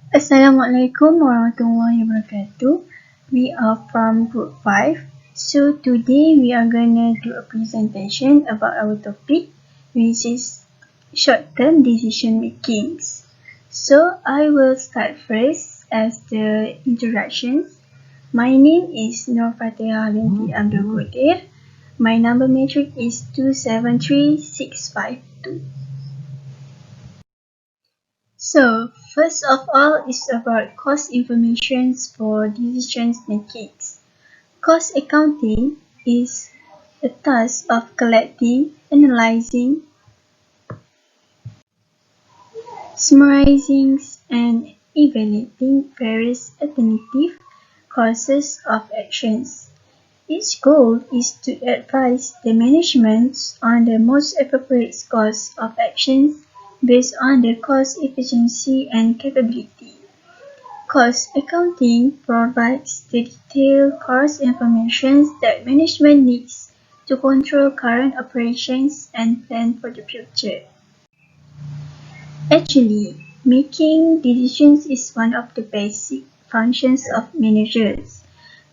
Assalamualaikum warahmatullahi wabarakatuh. We are from group 5. So today we are gonna do a presentation about our topic, which is short-term decision makings. So I will start first as the introductions. My name is NurFatehah Binti Abdul Kodir. My number matric is 273652. So, first of all is about cost information for decision making. Cost accounting is the task of collecting, analyzing, summarizing, and evaluating various alternative courses of actions. Its goal is to advise the management on the most appropriate course of actions based on the cost efficiency and capability. Cost accounting provides the detailed cost information that management needs to control current operations and plan for the future. Actually, making decisions is one of the basic functions of managers.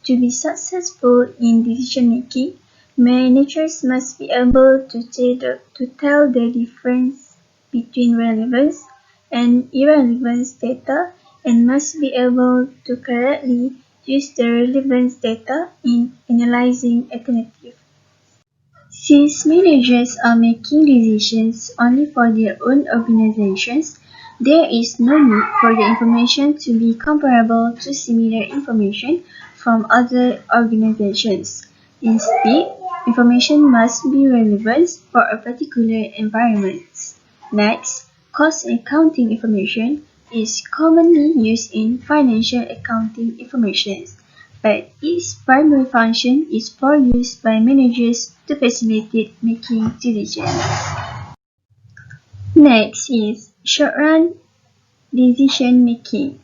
To be successful in decision making, managers must be able to tell the difference between relevance and irrelevance data and must be able to correctly use the relevance data in analyzing alternatives. Since managers are making decisions only for their own organizations, there is no need for the information to be comparable to similar information from other organizations. Instead, information must be relevant for a particular environment. Next, cost accounting information is commonly used in financial accounting information, but its primary function is for use by managers to facilitate making decisions. Next is short-run decision making.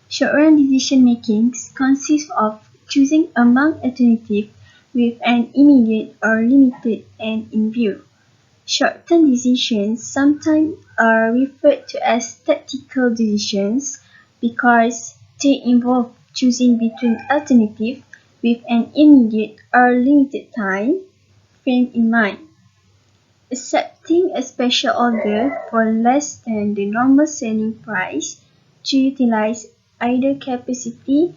Short-run decision making consists of choosing among alternatives with an immediate or limited end in view. Short-term decisions sometimes are referred to as tactical decisions because they involve choosing between alternatives with an immediate or limited time frame in mind. Accepting a special order for less than the normal selling price to utilize idle capacity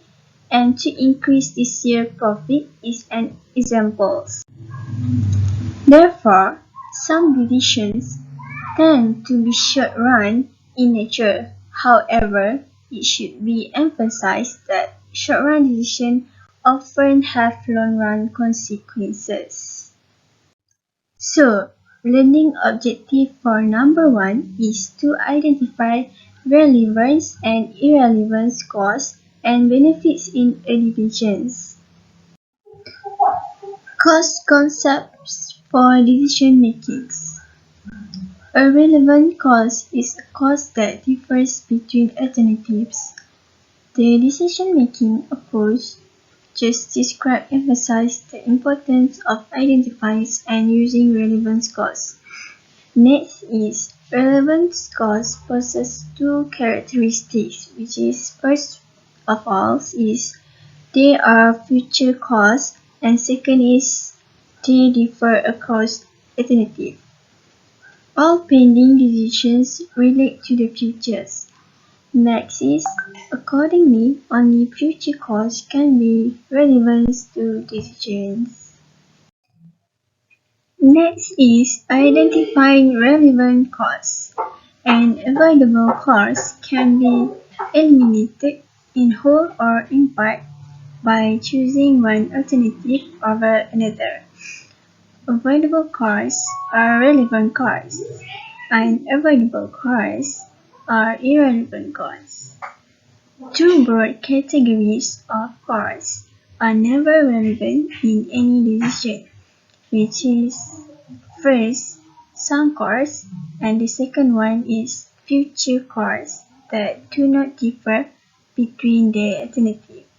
and to increase this year's profit is an example. Therefore, some decisions tend to be short-run in nature. However, it should be emphasized that short-run decisions often have long-run consequences. So, learning objective for number 1 is to identify relevance and irrelevance costs and benefits in a decision. Cost concepts for decision making. A relevant cost is a cost that differs between alternatives. The decision-making approach just described emphasizes the importance of identifying and using relevant costs. Next is relevance cost possess two characteristics, which is first of all is they are future costs and second is they differ across alternatives. All pending decisions relate to the futures. Next is, accordingly, only future costs can be relevant to decisions. Next is identifying relevant costs. And avoidable costs can be eliminated in whole or in part by choosing one alternative over another. Avoidable costs are relevant costs, and avoidable costs are irrelevant costs. Two broad categories of costs are never relevant in any decision, which is first, sunk costs, and the second one is future costs that do not differ between the alternatives.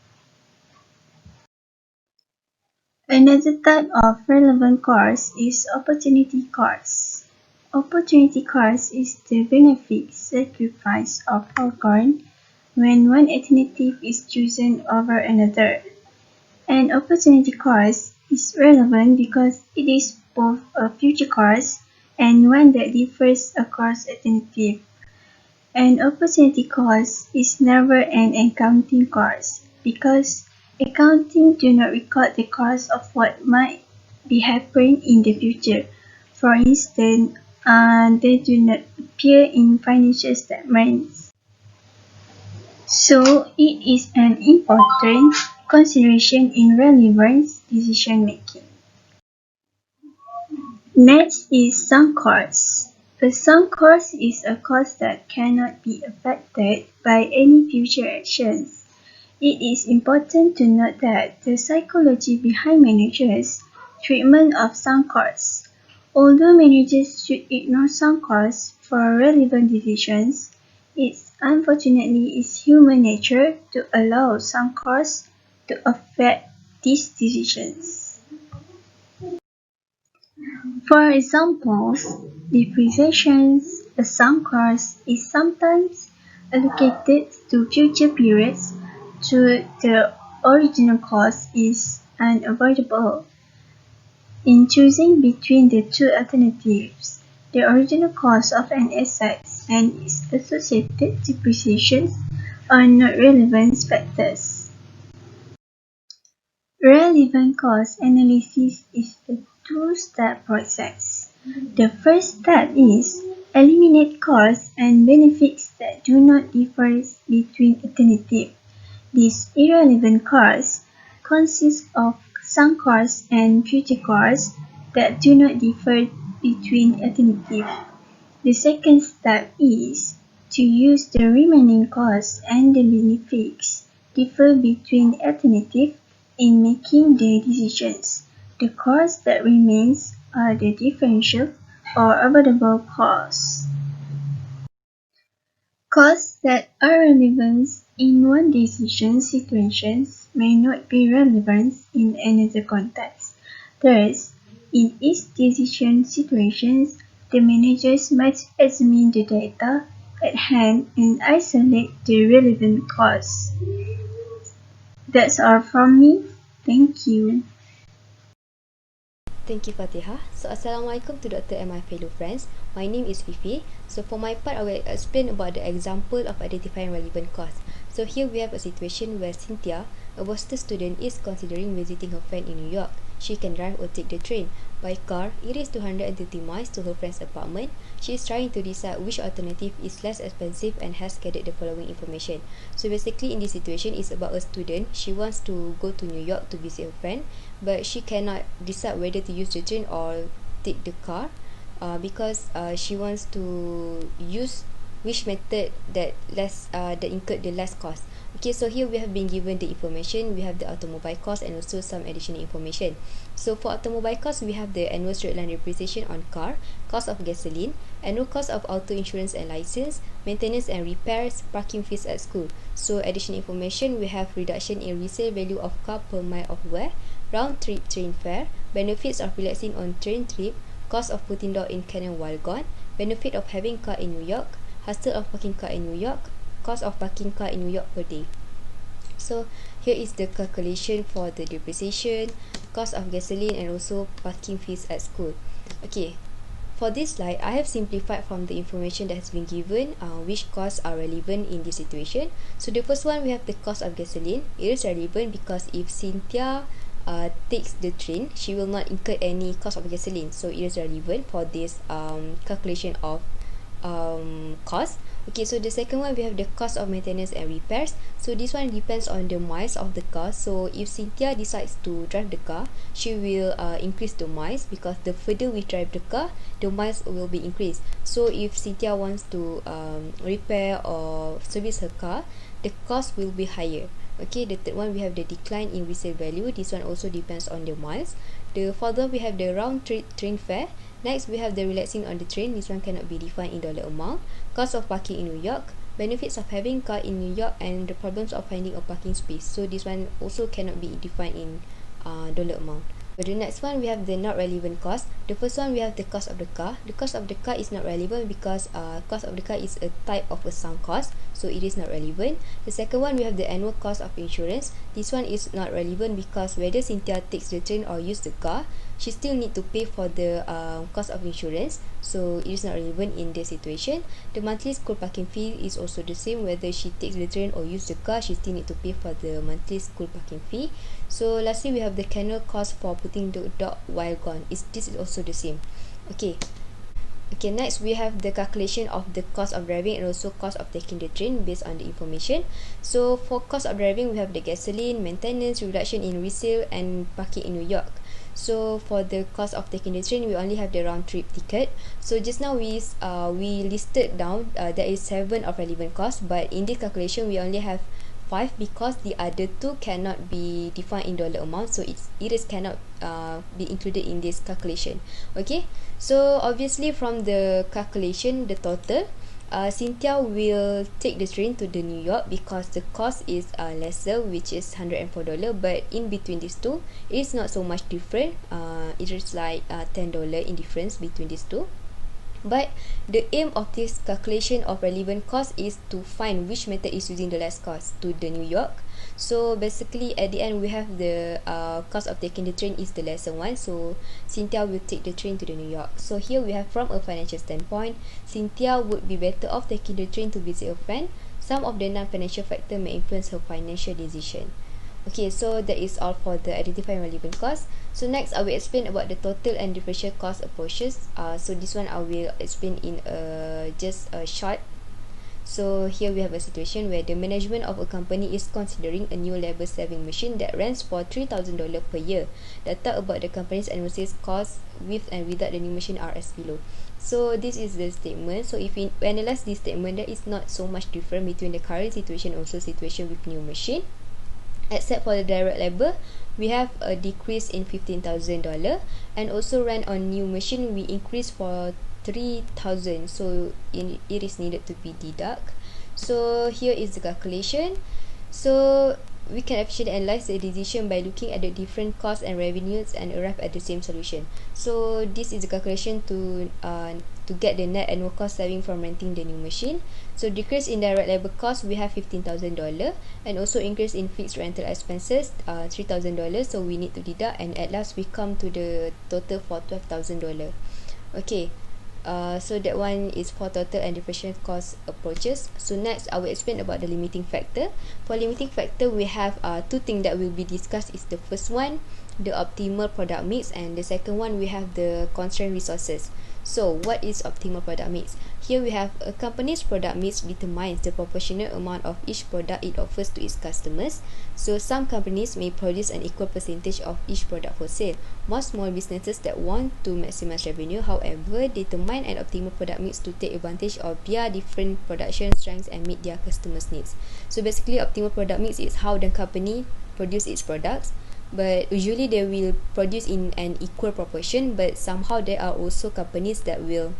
Another type of relevant cost is opportunity cost. Opportunity cost is the benefit, sacrifice, or foregone when one alternative is chosen over another. An opportunity cost is relevant because it is both a future cost and one that differs across alternatives. An opportunity cost is never an accounting cost because accounting do not record the cost of what might be happening in the future. For instance, they do not appear in financial statements. So it is an important consideration in relevant decision making. Next is sunk costs. A sunk cost is a cost that cannot be affected by any future actions. It is important to note that the psychology behind managers' treatment of sunk costs. Although managers should ignore sunk costs for relevant decisions, it unfortunately is human nature to allow sunk costs to affect these decisions. For examples, depreciation, a sunk cost, is sometimes allocated to future periods though the original cost is unavoidable. In choosing between the two alternatives, the original cost of an asset and its associated depreciation are not relevant factors. Relevant cost analysis is a two-step process. The first step is eliminate costs and benefits that do not differ between alternatives. These irrelevant costs consist of sunk costs and future costs that do not differ between alternatives. The second step is to use the remaining costs and the benefits differ between alternatives in making the decisions. The costs that remains are the differential or avoidable costs. Costs that are relevant in one decision situation may not be relevant in another context. Thus, in each decision situation, the managers must examine the data at hand and isolate the relevant costs. That's all from me. Thank you. Thank you, Fatehah. So, Assalamualaikum to Dr. and my fellow friends. My name is Fifi. So, for my part, I will explain about the example of identifying relevant costs. So, here we have a situation where Cynthia, a Boston student, is considering visiting her friend in New York. She can drive or take the train. By car, it is 230 miles to her friend's apartment. She is trying to decide which alternative is less expensive and has gathered the following information. So basically in this situation, it's about a student. She wants to go to New York to visit her friend, but she cannot decide whether to use the train or take the car because she wants to use which method that incurred the less cost. Okay, so here we have been given the information. We have the automobile cost and also some additional information. So for automobile cost, we have the annual straight line depreciation on car, cost of gasoline, annual cost of auto insurance and license, maintenance and repairs, parking fees at school. So additional information, we have reduction in resale value of car per mile of wear, round trip train fare, benefits of relaxing on train trip, cost of putting dog in kennel while gone, benefit of having car in New York, hassle of parking car in New York, cost of parking car in New York per day. So here is the calculation for the depreciation, cost of gasoline and also parking fees at school. Okay, for this slide, I have simplified from the information that has been given which costs are relevant in this situation. So the first one, we have the cost of gasoline. It is relevant because if Cynthia takes the train, she will not incur any cost of gasoline. So it is relevant for this calculation of cost. Okay, so the second one, we have the cost of maintenance and repairs. So this one depends on the miles of the car. So if Cynthia decides to drive the car, she will increase the miles because the further we drive the car, the miles will be increased. So if Cynthia wants to repair or service her car, the cost will be higher. Okay, the third one, we have the decline in resale value. This one also depends on the miles. The fourth one, we have the round trip train fare. Next, we have the relaxing on the train. This one cannot be defined in dollar amount. Cost of parking in New York, benefits of having car in New York, and the problems of finding a parking space. So this one also cannot be defined in dollar amount. For the next one, we have the not relevant cost. The first one, we have the cost of the car. The cost of the car is not relevant because cost of the car is a type of a sunk cost, so it is not relevant. The second one, we have the annual cost of insurance. This one is not relevant because whether Cynthia takes the train or use the car, she still need to pay for the cost of insurance, so it is not relevant in this situation. The monthly school parking fee is also the same whether she takes the train or use the car, she still need to pay for the monthly school parking fee. So lastly, we have the kennel cost for putting the dog while gone. This is also the same. Okay, next we have the calculation of the cost of driving and also cost of taking the train based on the information. So for cost of driving, we have the gasoline, maintenance, reduction in resale and parking in New York. So for the cost of taking the train, we only have the round trip ticket. So just now we listed down there is 7 of relevant costs, but in this calculation we only have 5 because the other 2 cannot be defined in dollar amount, so it cannot be included in this calculation. Okay, so obviously from the calculation, the total, Cynthia will take the train to the New York because the cost is lesser, which is $104, but in between these two it is not so much different. It is like $10 in difference between these two. But the aim of this calculation of relevant cost is to find which method is using the less cost to the New York. So basically at the end we have the cost of taking the train is the lesser one, so Cynthia will take the train to the New York. So here we have from a financial standpoint, Cynthia would be better off taking the train to visit a friend. Some of the non-financial factor may influence her financial decision. Okay, so that is all for the identifying relevant cost. So next I will explain about the total and differential cost approaches. So this one I will explain in just a short. So here we have a situation where the management of a company is considering a new labor saving machine that rents for $3,000 per year. Data about the company's annual sales cost with and without the new machine are as below. So this is the statement. So if we analyze this statement, there is not so much difference between the current situation and also situation with new machine. Except for the direct labor, we have a decrease in $15,000, and also rent on new machine we increase for 3,000, so it is needed to be deduct. So here is the calculation. So we can actually analyze the decision by looking at the different costs and revenues and arrive at the same solution. So this is the calculation to get the net annual cost saving from renting the new machine. So decrease in direct labor cost, we have $15,000, and also increase in fixed rental expenses, $3,000, so we need to deduct, and at last we come to the total for $12,000. Okay, so that one is for total and differential cost approaches. So next I will explain about the limiting factor. For limiting factor, we have 2 things that will be discussed. Is the first one, the optimal product mix, and the second one we have the constrained resources. So what is optimal product mix? Here we have a company's product mix determines the proportional amount of each product it offers to its customers. So some companies may produce an equal percentage of each product for sale. Most small businesses that want to maximize revenue, however, determine an optimal product mix to take advantage of their different production strengths and meet their customers' needs. So basically, optimal product mix is how the company produce its products, but usually they will produce in an equal proportion, but somehow there are also companies that will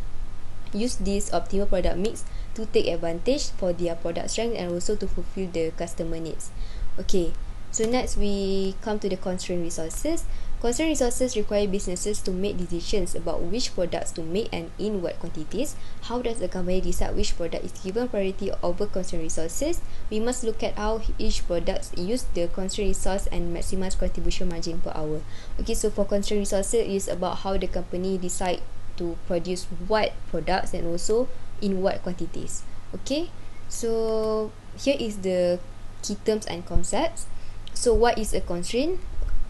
use this optimal product mix to take advantage for their product strength and also to fulfill the customer needs. Okay, so next we come to the constrained resources. Constrained resources require businesses to make decisions about which products to make and in what quantities. How does a company decide which product is given priority over constrained resources? We must look at how each product use the constrained resource and maximize contribution margin per hour. Okay, so for constrained resources, it is about how the company decide to produce what products and also in what quantities. Okay, so here is the key terms and concepts. So what is a constraint?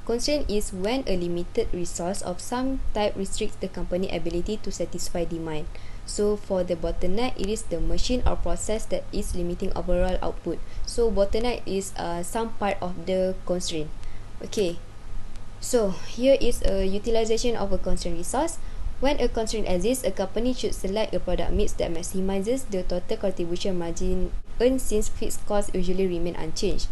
Constraint is when a limited resource of some type restricts the company ability to satisfy demand. So for the bottleneck, it is the machine or process that is limiting overall output. So bottleneck is some part of the constraint. Okay, so here is a utilization of a constraint resource. When a constraint exists, a company should select a product mix that maximizes the total contribution margin earned, since fixed costs usually remain unchanged.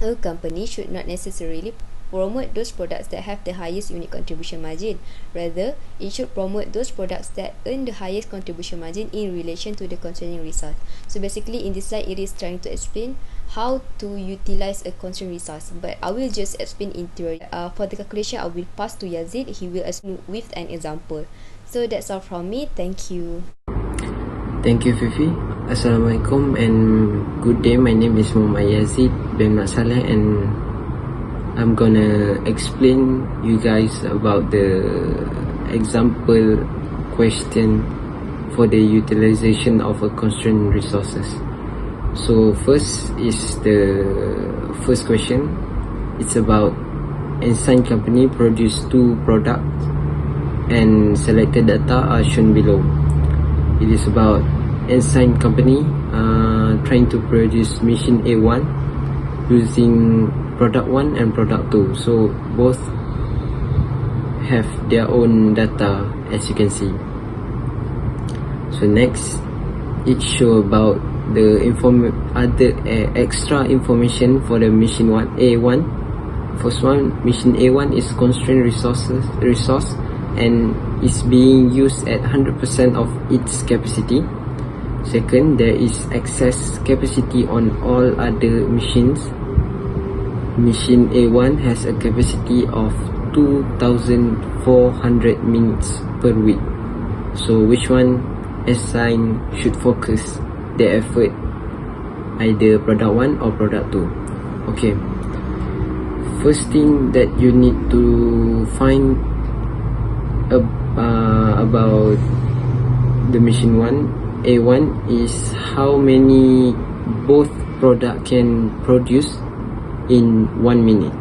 A company should not necessarily promote those products that have the highest unit contribution margin. Rather, it should promote those products that earn the highest contribution margin in relation to the constraining resource. So basically in this slide, it is trying to explain how to utilize a constraint resource, but I will just explain in theory. For the calculation, I will pass to Yazid. He will explain with an example. So that's all from me. Thank you. Thank you, Fifi. Assalamualaikum and good day. My name is Mohd Yasir Bin Saad, and I'm gonna explain you guys about the example question for the utilization of a constrained resources. So first is the first question. It's about Ensign company produce 2 products and selected data are shown below. It is about Ensign company trying to produce machine A1 using product 1 and product 2. So both have their own data, as you can see. So next, it show about the other extra information for the machine A1. First one, machine A1 is constrained resource and is being used at 100% of its capacity. Second, there is excess capacity on all other machines. Machine A1 has a capacity of 2,400 minutes per week. So which one Ensign should focus the effort, either product 1 or product 2? Okay, first thing that you need to find about the machine A1 is how many both product can produce in 1 minute.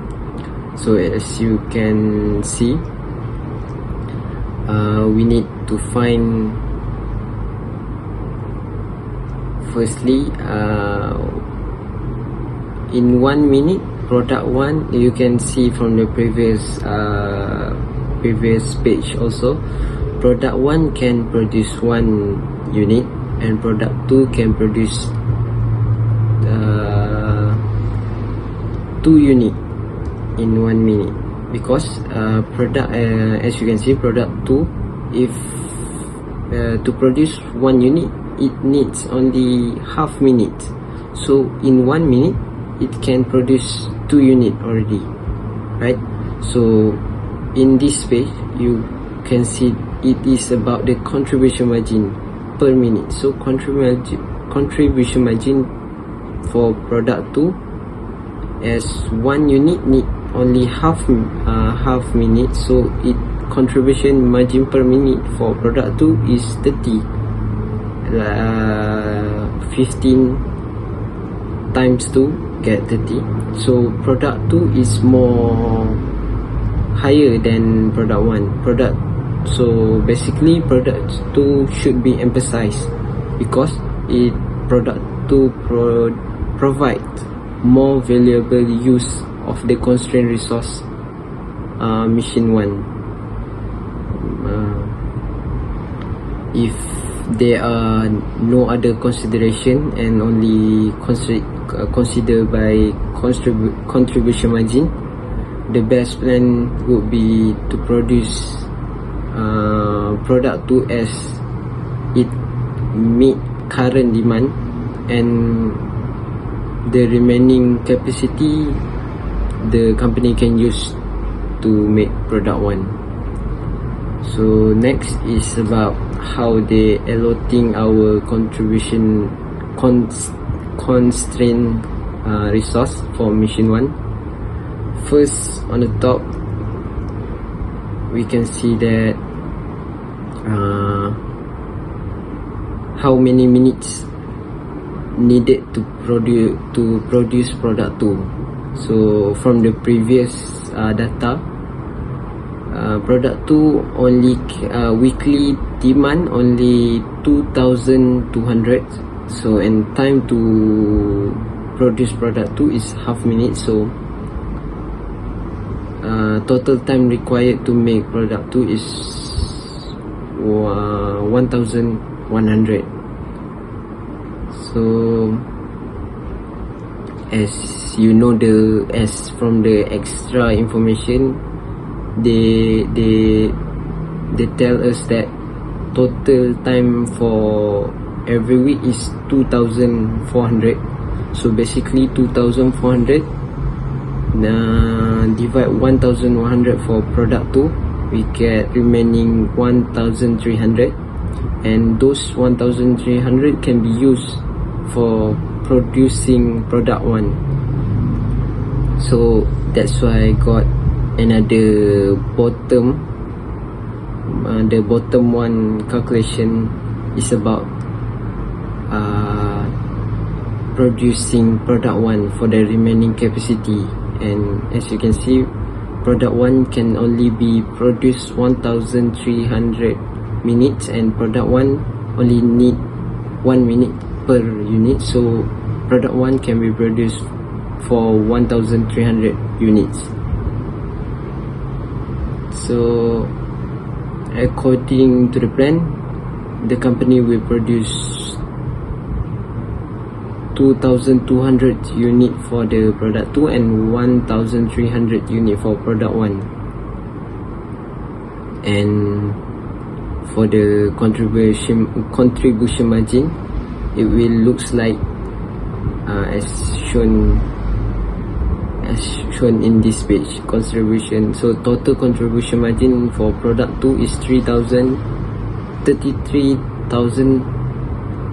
So as you can see, we need to find firstly in 1 minute, product 1, you can see from the previous page also, product 1 can produce 1 unit and product 2 can produce 2 unit in 1 minute, because product as you can see, product 2, if to produce 1 unit, it needs only half minute. So in 1 minute, it can produce 2 unit already, right? So in this page, you can see it is about the contribution margin per minute. So contribution margin for product 2, as 1 unit need only half minute, so it contribution margin per minute for product 2 is 30. 15 times 2 get 30. So product 2 is more higher than product 1. So basically product 2 should be emphasized because product 2 provide more valuable use of the constrained resource machine 1. If there are no other consideration and only considered by contribution margin, the best plan would be to produce product 2 as it meet current demand, and the remaining capacity the company can use to make product 1. So next is about how they allotting our contribution constraint resource for machine 1. First, on the top, we can see that how many minutes needed to produce product 2. So from the previous data, product 2 only weekly demand only 2,200. So and time to produce product 2 is half minute. So total time required to make product 2 is 1,100. So as you know, as from the extra information, they tell us that total time for every week is 2,400. So basically 2,400 divide 1,100 for product 2, we get remaining 1,300, and those 1,300 can be used for producing product 1. So that's why I got another bottom. The bottom one calculation is about producing product 1 for the remaining capacity. And as you can see, product 1 can only be produced 1,300 minutes, and product 1 only need 1 minute per unit. So product 1 can be produced for 1,300 units. So according to the plan, the company will produce 2,200 unit for the product 2 and 1,300 unit for product 1. And for the contribution margin, it will looks like as shown in this page. Contribution, so total contribution margin for product 2 is 33,000,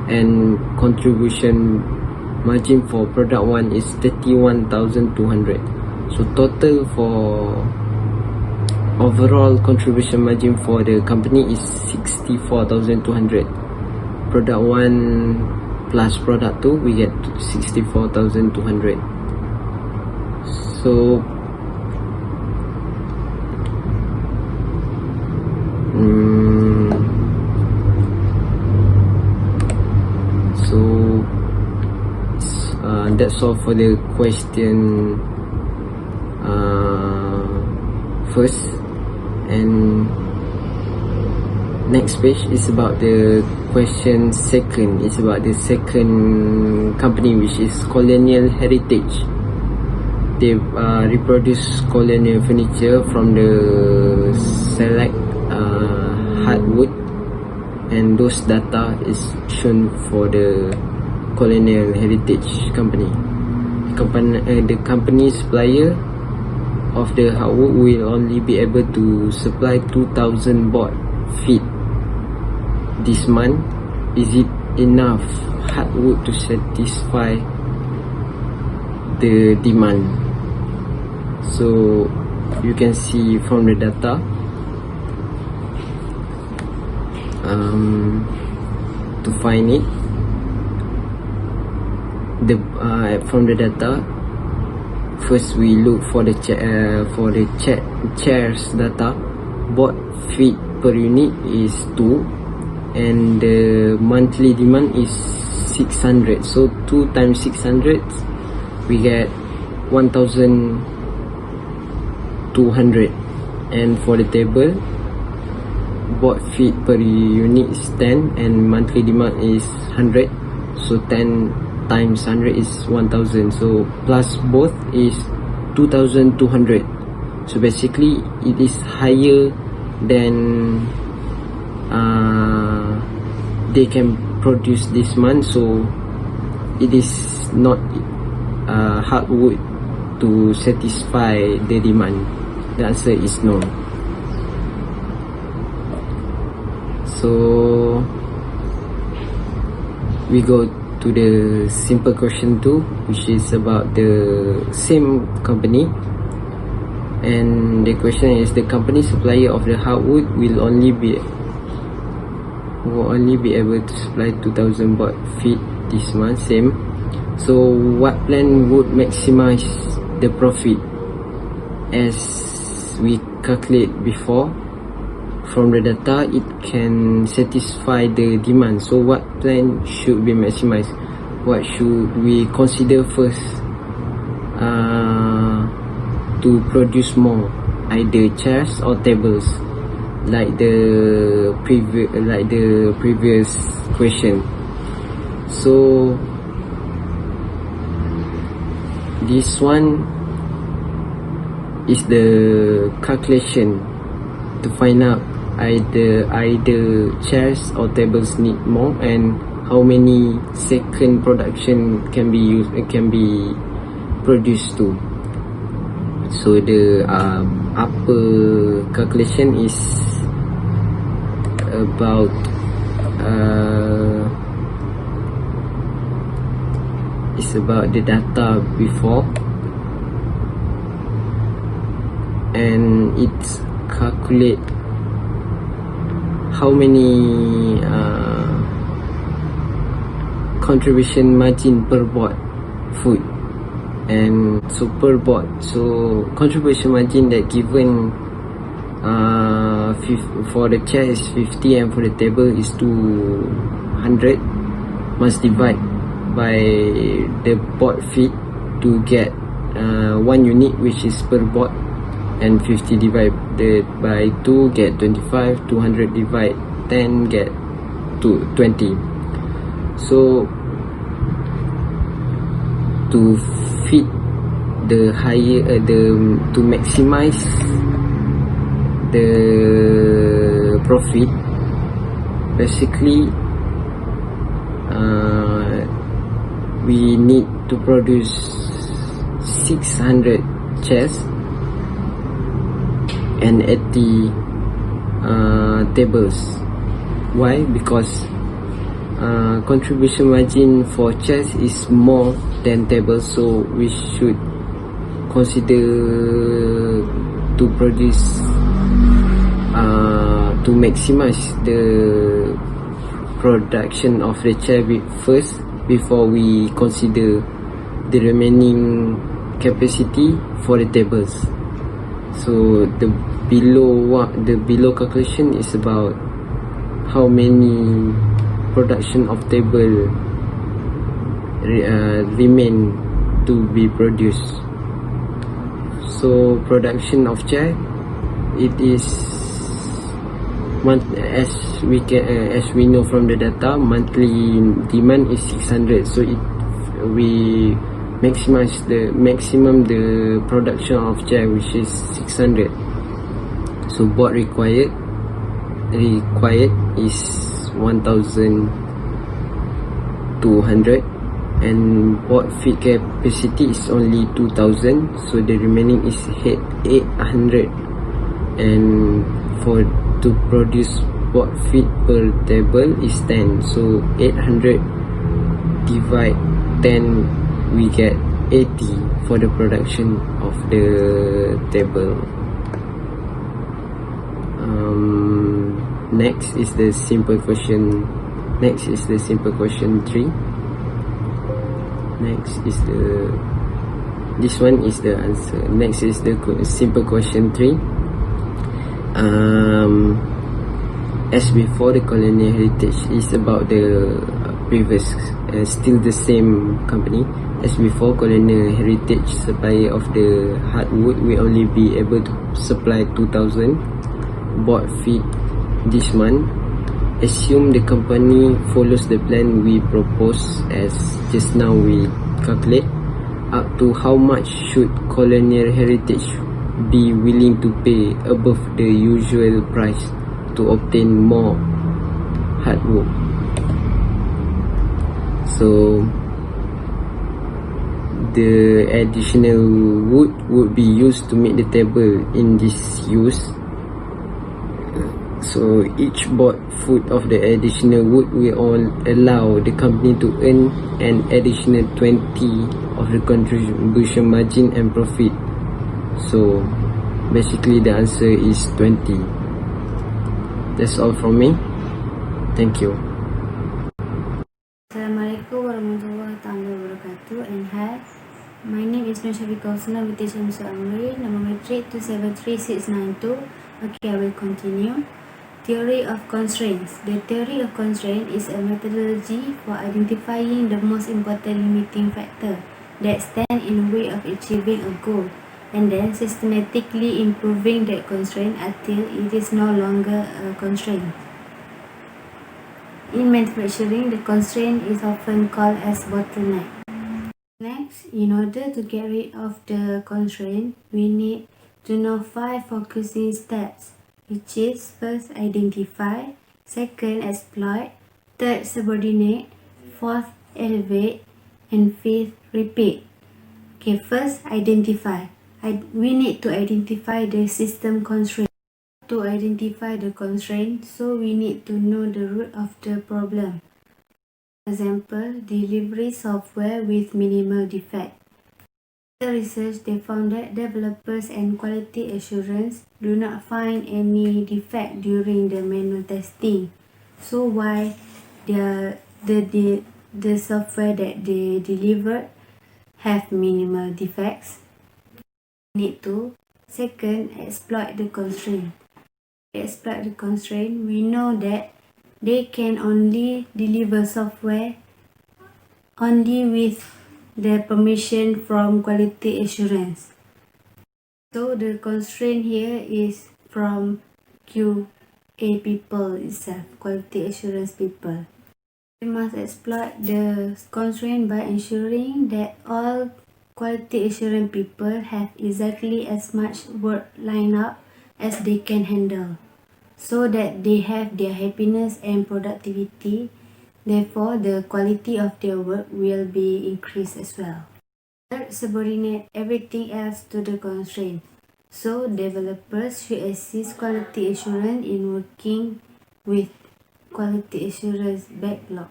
and contribution margin for product 1 is 31,200. So total for overall contribution margin for the company is 64,200. Product 1 plus product 2, we get 64,200. So that's all for the question first. And next page is about the question second. It's about the second company, which is Colonial Heritage. They reproduce colonial furniture from the select hardwood, and those data is shown for the Colonial Heritage company. The company supplier of the hardwood will only be able to supply 2,000 board feet this month. Is it enough hardwood to satisfy the demand? So you can see from the data, to find it, from the data, first we look for the chairs data. Board feet per unit is 2, and the monthly demand is 600. So 2 times 600, we get 1,200. And for the table, board feet per unit is 10, and monthly demand is 100. So 10 times 100 is 1,000. So plus both is 2,200. So basically it is higher than they can produce this month. So it is not hardwood to satisfy the demand. The answer is no. So we go to the simple question 2, which is about the same company. And the question is, the company supplier of the hardwood will only be able to supply 2,000 board feet this month. Same. So what plan would maximize the profit? As we calculate before, from the data, it can satisfy the demand. So what plan should be maximized? What should we consider first to produce more? Either chairs or tables, like the previous question. So this one is the calculation to find out either chairs or tables need more, and how many second production can be produced to. So the upper calculation is about the data before, and it's calculate how many contribution margin per board food. And so per board, so contribution margin that given for the chair is 50 and for the table is 200, must divide by the board feet to get 1 unit, which is per board, and 50 divided by 2 get 25, 200 divide 10 get to 20. So to fit the higher to maximize the profit, basically we need to produce 600 chairs and 80 tables. Why? Because contribution margin for chairs is more than tables, so we should consider to produce to maximize the production of the chair first before we consider the remaining capacity for the tables. So the below calculation is about how many production of table remain to be produced. So production of chair, it is as we know from the data, monthly demand is 600. So we maximize the production of chair, which is 600. So board required is 1,200, and board feet capacity is only 2,000, so the remaining is 800. And to produce board feet per table is 10, so 800 divide 10, we get 80 for the production of the table. Next is the simple question 3. This one is the answer. Next is the simple question 3. As before, the colonial heritage is about the previous, still the same company. As before, colonial heritage supplier of the hardwood will only be able to supply 2,000 board feet this month. Assume the company follows the plan we propose, as just now we calculate. Up to how much should colonial heritage be willing to pay above the usual price to obtain more hardwood? So the additional wood would be used to make the table in this use. So each board foot of the additional wood will allow the company to earn an additional 20 of the contribution margin and profit. So basically the answer is 20. That's all from me. Thank you. Assalamualaikum warahmatullahi wabarakatuh, and hi, my name is Shafika Husna with Shamsul Amri, number matric 2733692. Okay, I will continue. Theory of constraints. The theory of constraint is a methodology for identifying the most important limiting factor that stand in the way of achieving a goal, and then systematically improving that constraint until it is no longer a constraint. In manufacturing, the constraint is often called as bottleneck. Next, in order to get rid of the constraint, we need to know 5 focusing steps, which is: first, identify; second, exploit; third, subordinate; fourth, elevate, and fifth, repeat. Okay, first, identify. We need to identify the system constraint. To identify the constraint, so we need to know the root of the problem. Example, delivery software with minimal defect. In the research, they found that developers and quality assurance do not find any defect during the manual testing. So why the software that they delivered have minimal defects? Need to second, exploit the constraint. Exploit the constraint, we know that they can only deliver software only with the permission from quality assurance. So the constraint here is from QA people itself, quality assurance people. We must exploit the constraint by ensuring that all quality assurance people have exactly as much work lined up as they can handle, so that they have their happiness and productivity. Therefore, the quality of their work will be increased as well. Third, subordinate everything else to the constraint. So, developers should assist quality assurance in working with quality assurance backlog.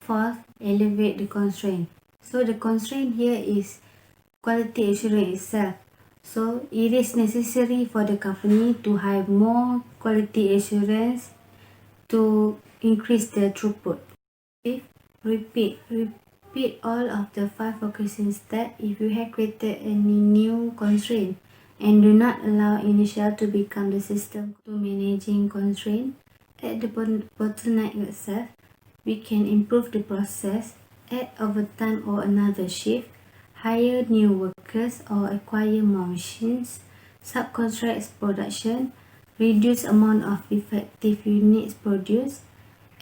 Fourth, elevate the constraint. So, the constraint here is quality assurance itself. So, it is necessary for the company to have more quality assurance to increase the throughput. Fifth, repeat all of the 5 focusing steps if you have created any new constraint, and do not allow initial to become the system to managing constraint. At the bottleneck itself, we can improve the process, add overtime or another shift, hire new workers or acquire more machines, subcontract production, reduce amount of effective units produced,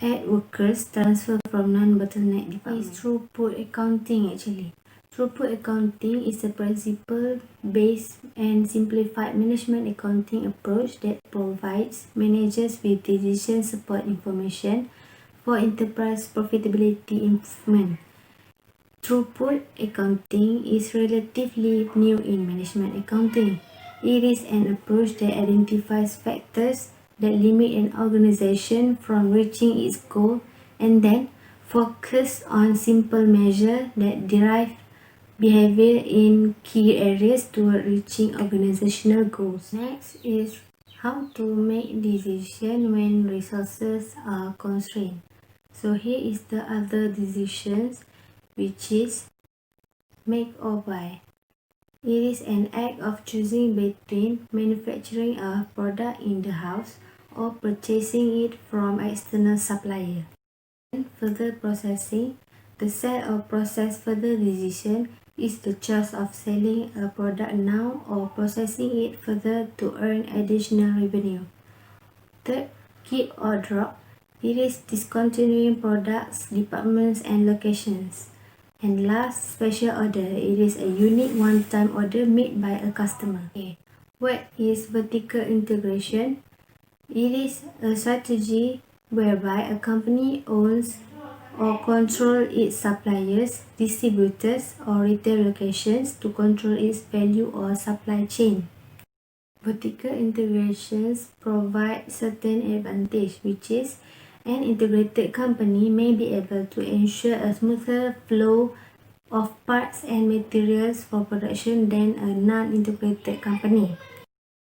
add workers, transfer from non-bottleneck department. Is throughput accounting actually. Throughput accounting is a principle-based and simplified management accounting approach that provides managers with decision support information for enterprise profitability improvement. Throughput accounting is relatively new in management accounting. It is an approach that identifies factors that limit an organization from reaching its goal and then focus on simple measures that drive behavior in key areas toward reaching organizational goals. Next is how to make decisions when resources are constrained. So here is the other decisions, which is make or buy. It is an act of choosing between manufacturing a product in the house or purchasing it from external supplier. And further processing, the sell or process further decision is the choice of selling a product now or processing it further to earn additional revenue. Third, keep or drop. It is discontinuing products, departments and locations. And last, special order. It is a unique one-time order made by a customer. Okay. What is vertical integration? It is a strategy whereby a company owns or controls its suppliers, distributors or retail locations to control its value or supply chain. Vertical integrations provide certain advantage, which is an integrated company may be able to ensure a smoother flow of parts and materials for production than a non-integrated company.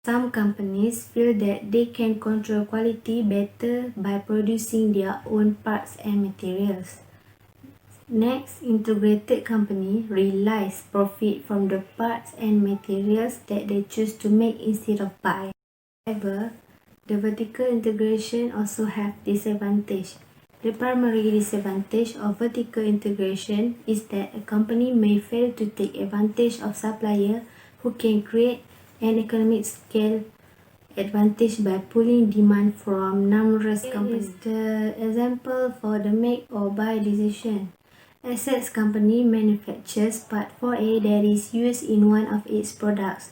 Some companies feel that they can control quality better by producing their own parts and materials. Next, integrated company realize profit from the parts and materials that they choose to make instead of buy. However, the vertical integration also have disadvantage. The primary disadvantage of vertical integration is that a company may fail to take advantage of supplier who can create an economic scale advantage by pulling demand from numerous companies. The example for the make or buy decision. Assets company manufactures part 4A that is used in one of its products.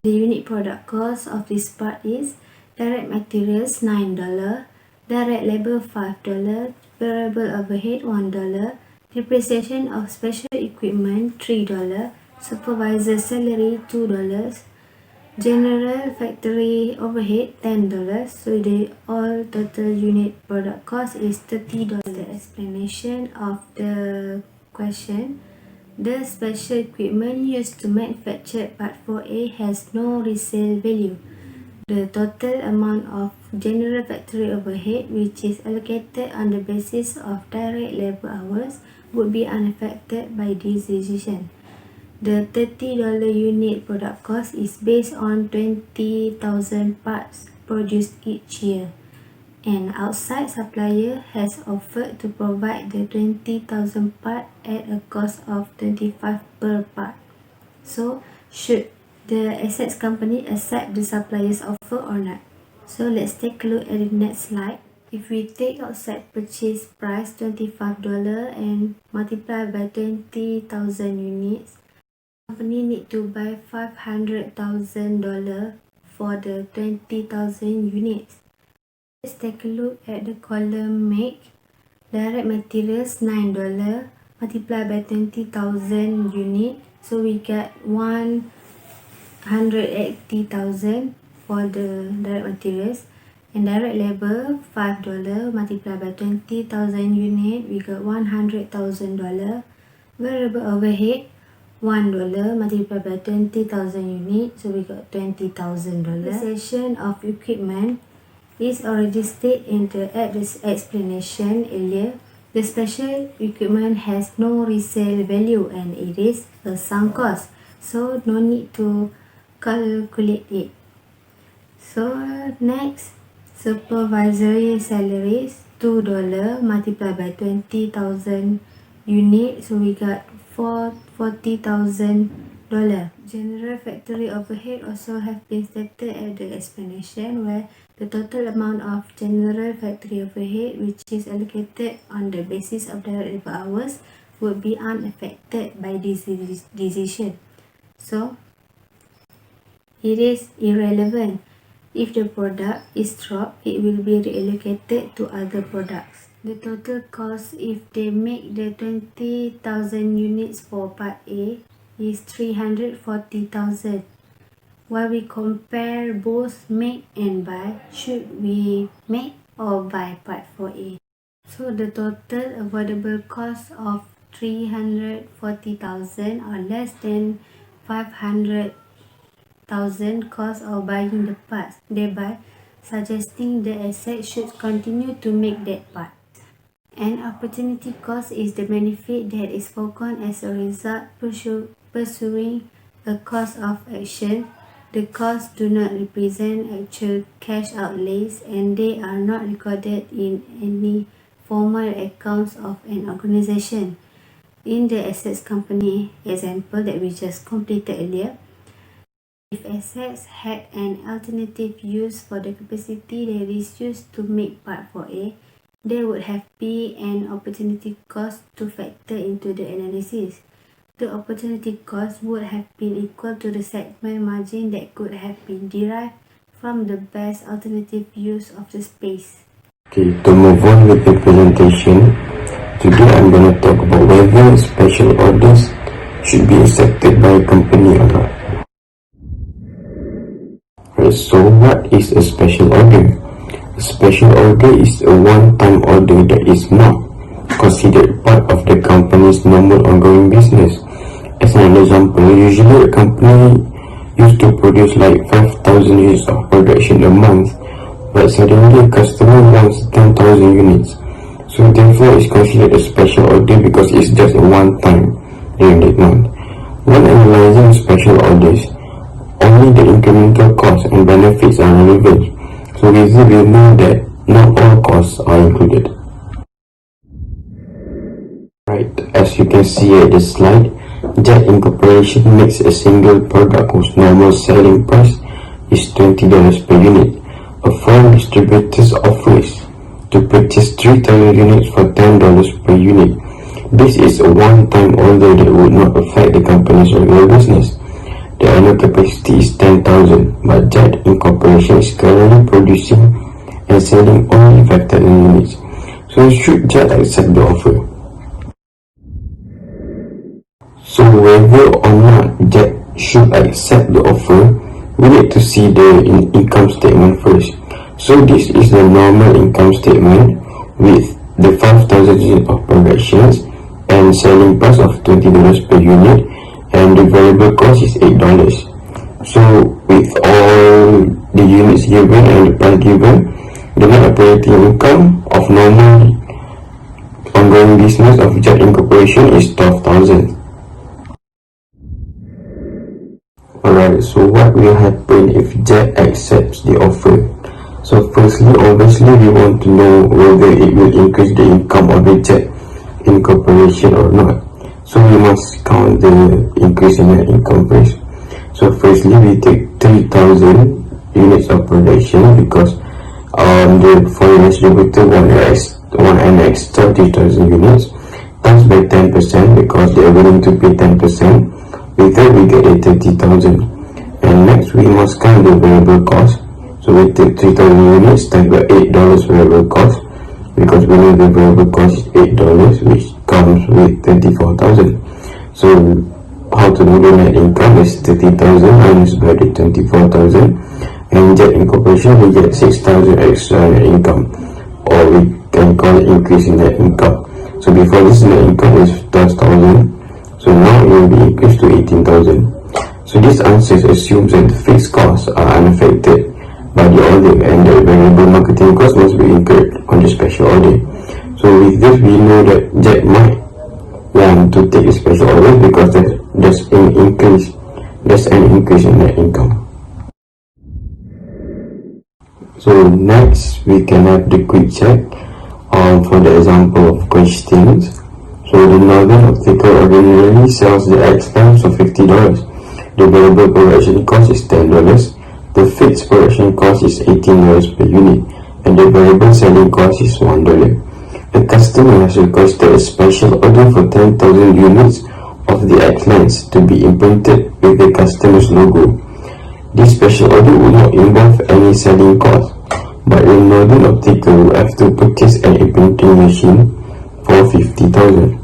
The unit product cost of this part is direct materials $9, direct labor $5, variable overhead $1, depreciation of special equipment $3, supervisor salary $2, general factory overhead $10. So the all total unit product cost is $30. The explanation of the question: the special equipment used to manufacture part 4A has no resale value. The total amount of general factory overhead which is allocated on the basis of direct labor hours would be unaffected by this decision. The $30 unit product cost is based on 20,000 parts produced each year. An outside supplier has offered to provide the 20,000 part at a cost of $25 per part. So, should the assets company accept the supplier's offer or not? So, let's take a look at the next slide. If we take outside purchase price $25 and multiply by 20,000 units, the company need to buy $500,000 for the 20,000 units. Let's take a look at the column make. Direct materials $9 multiplied by 20,000 unit, so we get 180,000 for the direct materials. And direct labor $5 multiplied by 20,000 unit, we got $100,000. Variable overhead $1 multiplied by 20,000 units, so we got $20,000. Depreciation of equipment is already stated in the explanation earlier. The special equipment has no resale value and it is a sunk cost, so no need to calculate it. So next, supervisory salaries $2 multiplied by 20,000 units, so we got $40,000. General factory overhead also have been stated at the explanation, where the total amount of general factory overhead which is allocated on the basis of direct labor hours would be unaffected by this decision. So, it is irrelevant. If the product is dropped, it will be reallocated to other products. The total cost if they make the 20,000 units for part A is 340,000. While we compare both make and buy, should we make or buy part 4A? So the total avoidable cost of 340,000 or less than 500,000 cost of buying the parts, thereby suggesting the asset should continue to make that part. An opportunity cost is the benefit that is foregone as a result pursuing a course of action. The costs do not represent actual cash outlays and they are not recorded in any formal accounts of an organization. In the assets company example that we just completed earlier, if assets had an alternative use for the capacity that is used to make part 4A, there would have been an opportunity cost to factor into the analysis. The opportunity cost would have been equal to the segment margin that could have been derived from the best alternative use of the space. Okay, to move on with the presentation, today I'm going to talk about whether special orders should be accepted by a company or not. Right, so what is a special order? A special order is a one-time order that is not considered part of the company's normal ongoing business. As an example, usually a company used to produce like 5,000 units of production a month, but suddenly a customer wants 10,000 units. So therefore it's considered a special order because it's just a one-time during that month. When analyzing special orders, only the incremental costs and benefits are relevant. So we will know that not all costs are included. Right, as you can see at the slide, Jet Incorporation makes a single product whose normal selling price is $20 per unit. A foreign distributor offers to purchase 3,000 units for $10 per unit. This is a one-time order that would not affect the company's regular business. The annual capacity is 10,000, but Jet Incorporation is currently producing and selling only 5,000 units. So should Jet accept the offer? So whether or not Jet should accept the offer, we need to see the income statement first. So this is the normal income statement with the 5,000 units of productions and selling price of $20 per unit, and the variable cost is $8. So with all the units given and the price given, the net operating income of normal ongoing business of Jet Incorporation is 12,000. Alright, so what will happen if Jet accepts the offer? So firstly, obviously we want to know whether it will increase the income of the Jet Incorporation or not. So we must count the increase in net income first. So firstly, we take 3,000 units of production because the foreign distributor want an extra 3,000 units times by 10% because they are willing to pay 10%. With that we get a 30,000. And next we must count the variable cost. So we take 3,000 units times by $8 variable cost because we know the variable cost is $8, which comes with 24,000. So how to know the net income is 30,000 minus by the 24,000, and Jet Incorporation we get 6,000 extra net income, or we can call it increase in net income. So before this net income is 12,000, so now it will be increased to 18,000. So this answer assumes that the fixed costs are unaffected by the order and the variable marketing cost must be incurred on the special order. So with this we know that Jet might want to take a special order because there's an increase in net income. So next we can have the quick check for the example of questions. So the northern optical ordinarily sells the X times of $50. The variable production cost is $10. The fixed production cost is $18 per unit, and the variable selling cost is $1. The customer has requested a special order for 10,000 units of the X lens to be imprinted with the customer's logo. This special order will not involve any selling cost, but the northern optical will have to purchase an imprinting machine for 50,000.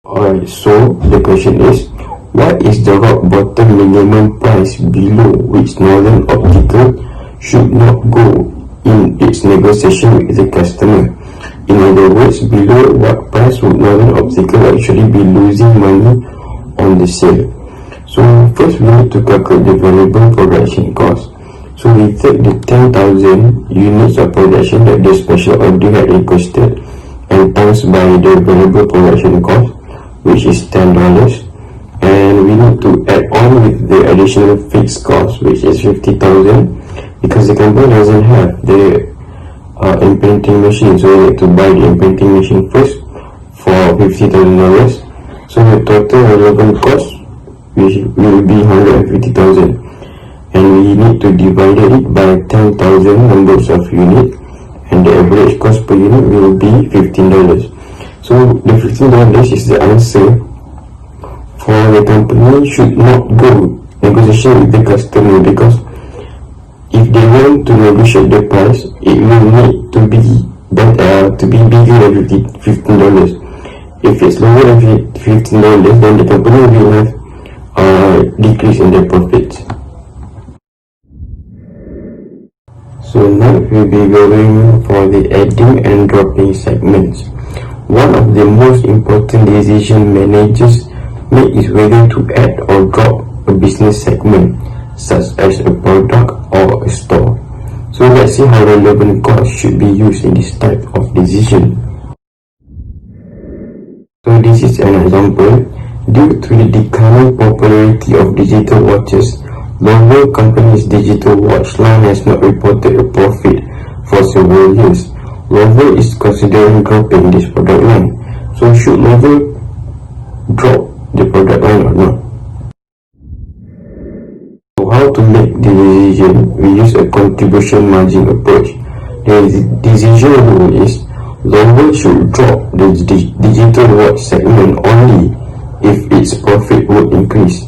Alright, so the question is, what is the rock bottom minimum price below which northern optical should not go in its negotiation with the customer? In other words, below what price would northern optical actually be losing money on the sale? So first we need to calculate the variable production cost. So we take the 10,000 units of production that the special order had requested and times by the variable production cost, which is $10, and we need to add on with the additional fixed cost, which is 50,000, because the company doesn't have the imprinting machine, so we need to buy the imprinting machine first for $50,000. So the total relevant cost which will be 150,000, and we need to divide it by 10,000 numbers of units, and the average cost per unit will be $15. So the $15 is the answer for the company should not go negotiation with the customer, because if they want to negotiate the price, it will need to be bigger than $15. If it's lower than $15, then the company will have a decrease in their profits. So now we'll be going for the adding and dropping segments. One of the most important decision managers make is whether to add or drop a business segment, such as a product or a store. So let's see how relevant costs should be used in this type of decision. So this is an example. Due to the declining popularity of digital watches, Lover Company's digital watch line has not reported a profit for several years. Lover is considering dropping this product line. So should Lover drop the product line or not? So how to make the decision? We use a contribution margin approach. The decision rule is Lover should drop the digital watch segment only if its profit would increase.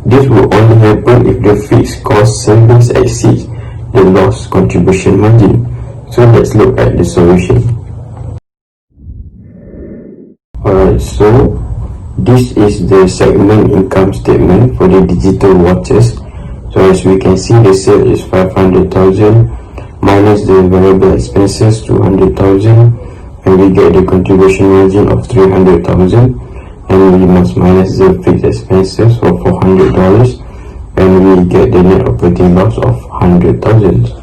This will only happen if the fixed cost savings exceeds the loss contribution margin. So let's look at the solution. Alright, so this is the segment income statement for the digital watches. So as we can see, the sale is 500,000 minus the variable expenses 200,000, and we get the contribution margin of 300,000, and we must minus the fixed expenses of $400, and we get the net operating loss of 100,000.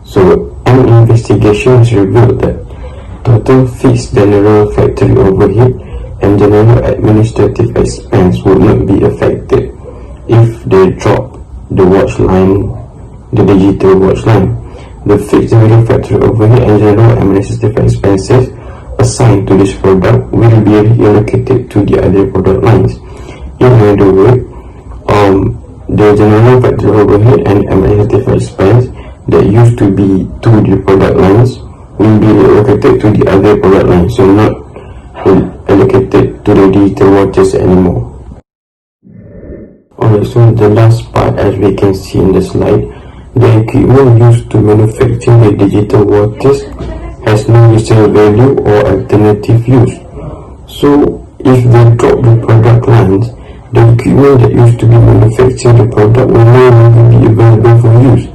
So an investigation has revealed that total fixed general factory overhead and general administrative expense would not be affected if they drop the watch line, the digital watch line. The fixed general factory overhead and general administrative expenses assigned to this product will be reallocated to the other product lines. In other words, the general factory overhead and administrative expense that used to be to the product lines will be allocated to the other product lines, so not allocated to the digital watches anymore. Alright, so the last part, as we can see in the slide, the equipment used to manufacture the digital watches has no resale value or alternative use. So if they drop the product lines, the equipment that used to be manufactured the product will no longer be available for use.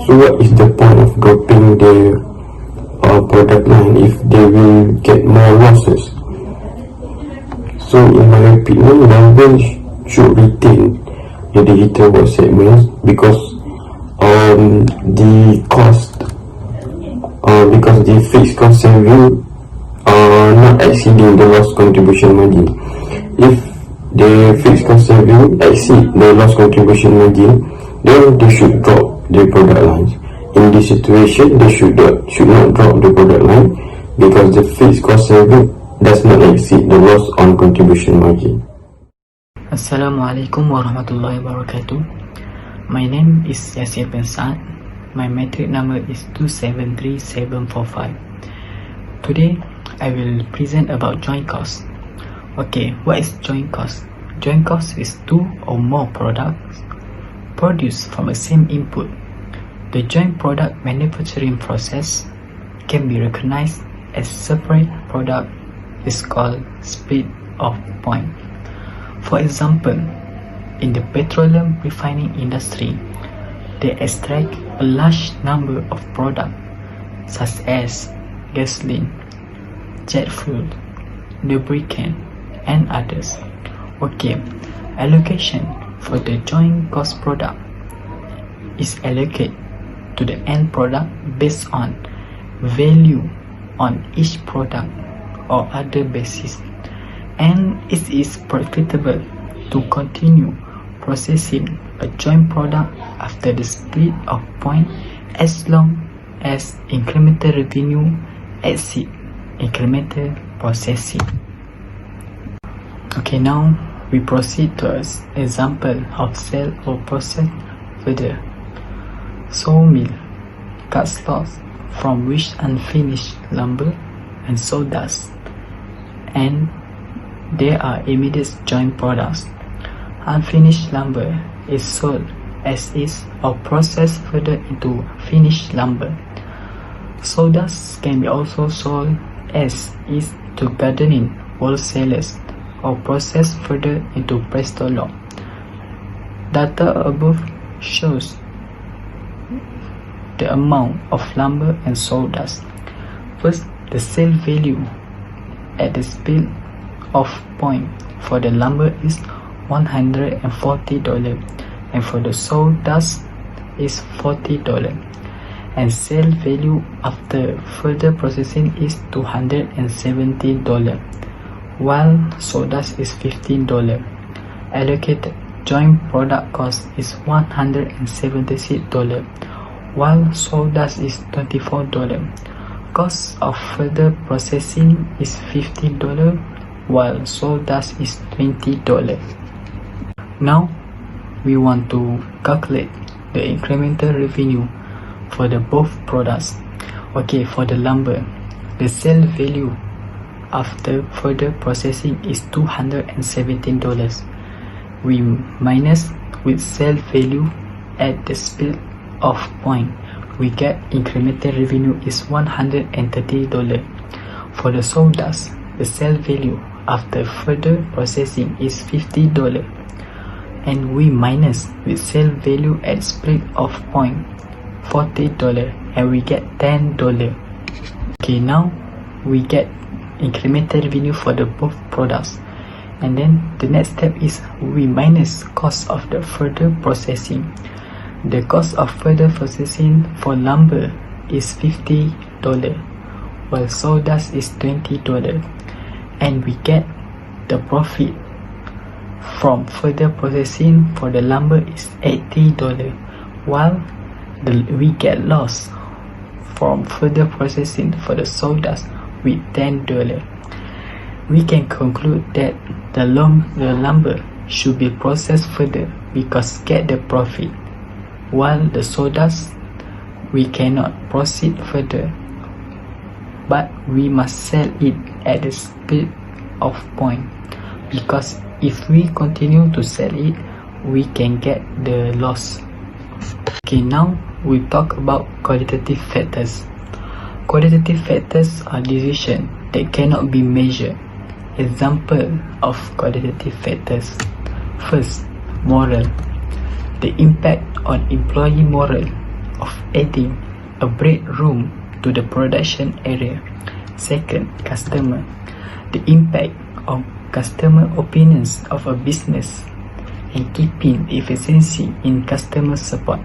So what is the point of dropping the product line if they will get more losses? So in my opinion, Marvel should retain the digital watch segments because the fixed cost saving are not exceeding the loss contribution margin. If the fixed cost saving exceed the loss contribution margin, then they should drop the product lines. In this situation, they should not drop the product line because the fixed cost saving does not exceed the loss on contribution margin. Assalamualaikum warahmatullahi wabarakatuh. My name is Yasir Bin Saad. My metric number is 273745. Today, I will present about joint cost. Okay, what is joint cost? Joint cost is two or more products produced from the same input. The joint product manufacturing process can be recognized as separate product is called split of point. For example, in the petroleum refining industry, they extract a large number of products such as gasoline, jet fuel, lubricant, and others. Okay, allocation for the joint cost product is allocated to the end product based on value on each product or other basis, and it is profitable to continue processing a joint product after the split of point as long as incremental revenue exceeds incremental processing. Okay, now we proceed to an example of sell or process further. Sawmill cuts logs from which unfinished lumber and sawdust, and there are immediate joint products. Unfinished lumber is sold as is or processed further into finished lumber. Sawdust can be also sold as is to gardening wholesalers or processed further into presto log. Data above shows the amount of lumber and sawdust. First, the sale value at the split off point for the lumber is $140, and for the sawdust is $40, and sale value after further processing is $270, while sawdust is $15. Allocated joint product cost is $176, while sawdust is $24. Cost of further processing is $15, while sawdust is $20. Now, we want to calculate the incremental revenue for the both products. Okay, for the lumber, the sale value after further processing is $217. We minus with sale value at the split off point, we get incremental revenue is $130. For the sawdust, the sale value after further processing is $50, and we minus with sale value at spread of $40 and we get $10. Okay, now we get incremental revenue for the both products, and then the next step is we minus cost of the further processing. The cost of further processing for lumber is $50, while sawdust is $20, and we get the profit from further processing for the lumber is $80, while we get loss from further processing for the sawdust with $10. We can conclude that the lumber should be processed further because get the profit, while the sawdust we cannot proceed further, but we must sell it at the speed of point, because if we continue to sell it, we can get the loss. Okay, now we talk about qualitative factors. Qualitative factors are decisions that cannot be measured. Example of qualitative factors. First, moral. The impact on employee moral of adding a break room to the production area. Second, customer. The impact on customer opinions of a business and keeping efficiency in customer support.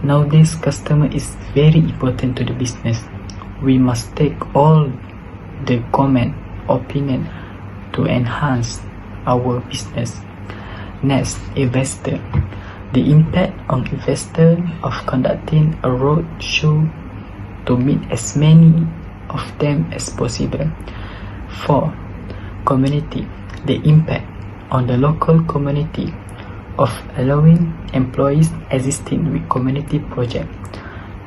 Nowadays, customer is very important to the business. We must take all the comment, opinion to enhance our business. Next, investor. The impact on investor of conducting a road show to meet as many of them as possible. 4. Community. The impact on the local community of allowing employees existing with community project.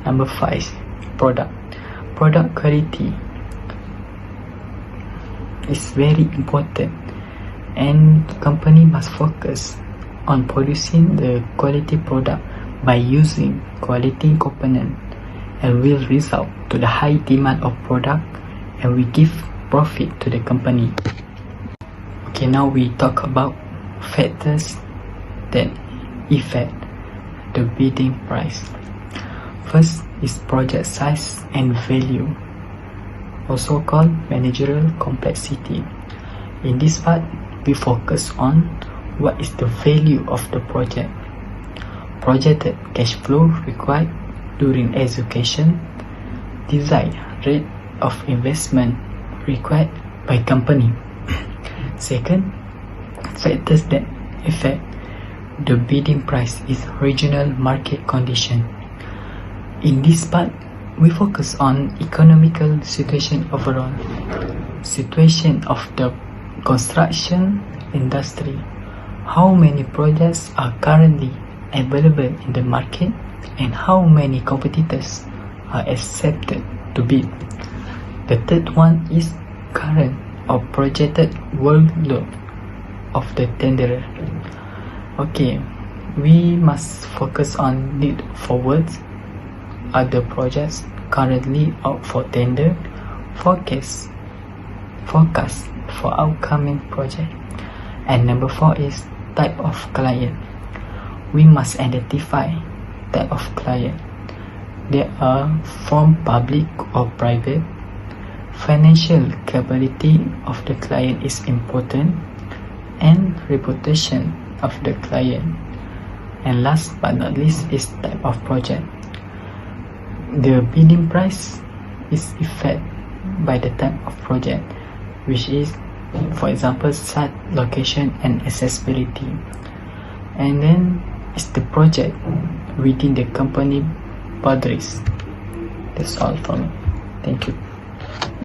Number 5. Product. Product quality is very important, and company must focus on producing the quality product by using quality component, and will result to the high demand of product and we give profit to the company. Okay, now we talk about factors that affect the bidding price. First is project size and value, also called managerial complexity. In this part, we focus on what is the value of the project, projected cash flow required during execution, desired rate of investment required by company. Second, factors that affect the bidding price is regional market condition. In this part, we focus on economical situation overall, situation of the construction industry, how many projects are currently available in the market, and how many competitors are accepted to bid. The third one is current or projected workload of the tenderer. Okay, we must focus on need forwards, other projects currently out for tender, forecast for upcoming project. And number 4 is type of client. We must identify type of client. They are from public or private. Financial capability of the client is important, and reputation of the client. And last but not least is type of project. The bidding price is affected by the type of project, which is, for example, site, location and accessibility. And then it's the project within the company boundaries. That's all for me. Thank you.